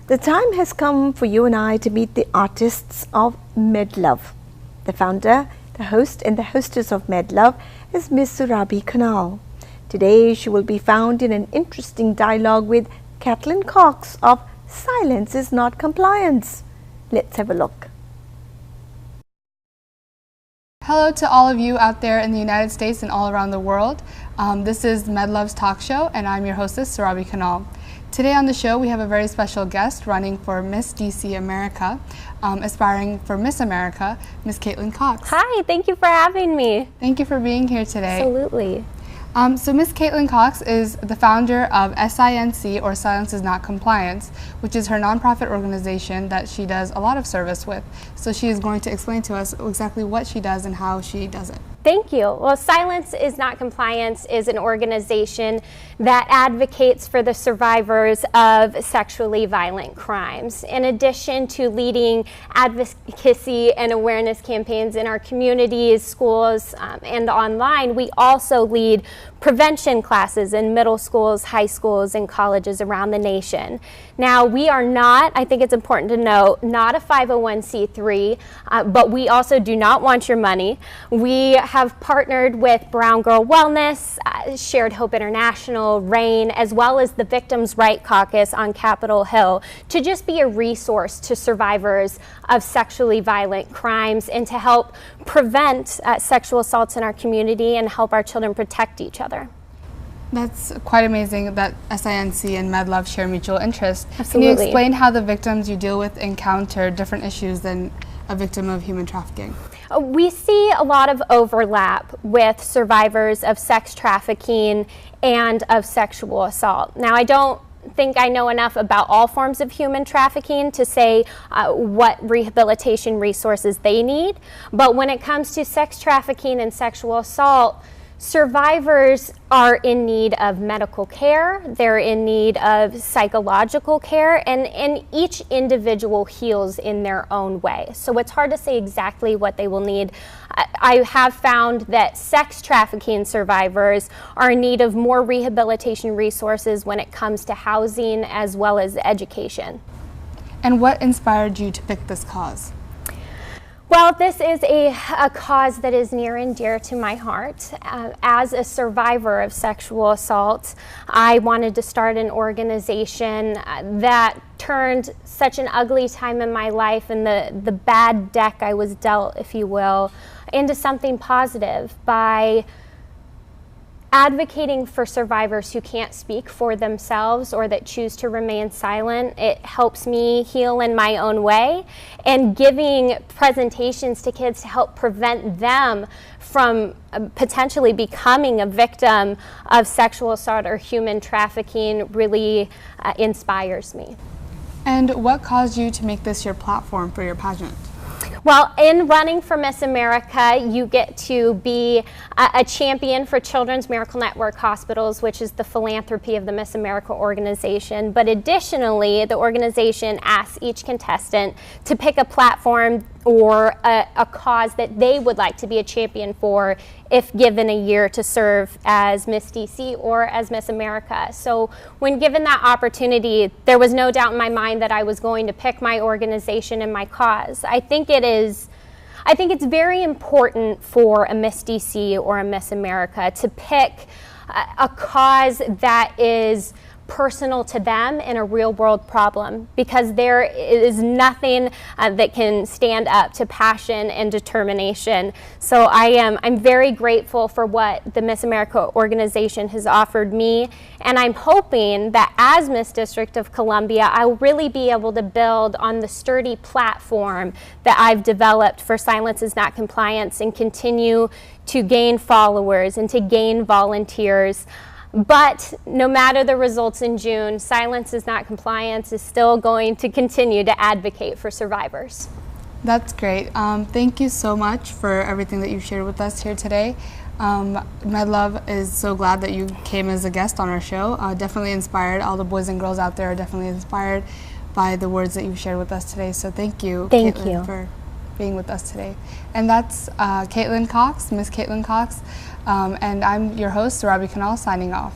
The time has come for you and I to meet the artists of MedLove. The founder, the host and the hostess of MedLove is Miss Surabhi Kanal. Today she will be found in an interesting dialogue with Katelynne Cox of Silence is Not Compliance. Let's have a look. Hello to all of you out there in the United States and all around the world. This is MedLove's talk show and I'm your hostess, Surabhi Kanal. Today on the show we have a very special guest running for Miss DC America, aspiring for Miss America, Miss Katelynne Cox. Hi, thank you for having me. Thank you for being here today. Absolutely. So Miss Katelynne Cox is the founder of SINC, or Silence is Not Compliance, which is her nonprofit organization that she does a lot of service with. So she is going to explain to us exactly what she does and how she does it. Thank you. Well, Silence is Not Compliance is an organization that advocates for the survivors of sexually violent crimes. In addition to leading advocacy and awareness campaigns in our communities, schools, and online, we also lead prevention classes in middle schools, high schools, and colleges around the nation. Now, we are not, I think it's important to note, not a 501c3, but we also do not want your money. We have partnered with Brown Girl Wellness, Shared Hope International, RAIN, as well as the Victims' Right Caucus on Capitol Hill to just be a resource to survivors of sexually violent crimes and to help prevent sexual assaults in our community and help our children protect each other. That's quite amazing that SINC and MedLove share mutual interest. Absolutely. Can you explain how the victims you deal with encounter different issues than a victim of human trafficking? We see a lot of overlap with survivors of sex trafficking and of sexual assault. Now, I don't think I know enough about all forms of human trafficking to say what rehabilitation resources they need, but when it comes to sex trafficking and sexual assault, survivors are in need of medical care, they're in need of psychological care, and each individual heals in their own way. So it's hard to say exactly what they will need. I have found that sex trafficking survivors are in need of more rehabilitation resources when it comes to housing as well as education. And what inspired you to pick this cause? Well, this is a cause that is near and dear to my heart. As a survivor of sexual assault, I wanted to start an organization that turned such an ugly time in my life and the bad deck I was dealt, if you will, into something positive by advocating for survivors who can't speak for themselves or that choose to remain silent. It helps me heal in my own way, and giving presentations to kids to help prevent them from potentially becoming a victim of sexual assault or human trafficking really inspires me. And what caused you to make this your platform for your pageant? Well, in running for Miss America, you get to be a champion for Children's Miracle Network Hospitals, which is the philanthropy of the Miss America organization. But additionally, the organization asks each contestant to pick a platform or a cause that they would like to be a champion for if given a year to serve as Miss DC or as Miss America. So when given that opportunity, there was no doubt in my mind that I was going to pick my organization and my cause. I think it's very important for a Miss DC or a Miss America to pick a cause that is personal to them and a real world problem, because there is nothing that can stand up to passion and determination. So I'm very grateful for what the Miss America organization has offered me, and I'm hoping that as Miss District of Columbia, I'll really be able to build on the sturdy platform that I've developed for Silence is Not Compliance and continue to gain followers and to gain volunteers. But no matter the results in June, Silence is Not Compliance is still going to continue to advocate for survivors. That's great. Thank you so much for everything that you shared with us here today. MedLove is so glad that you came as a guest on our show. Definitely inspired. All the boys and girls out there are definitely inspired by the words that you shared with us today. So thank you, Katelynne, for being with us today. And that's Katelynne Cox, Miss Katelynne Cox. And I'm your host, Surabhi Kanal, signing off.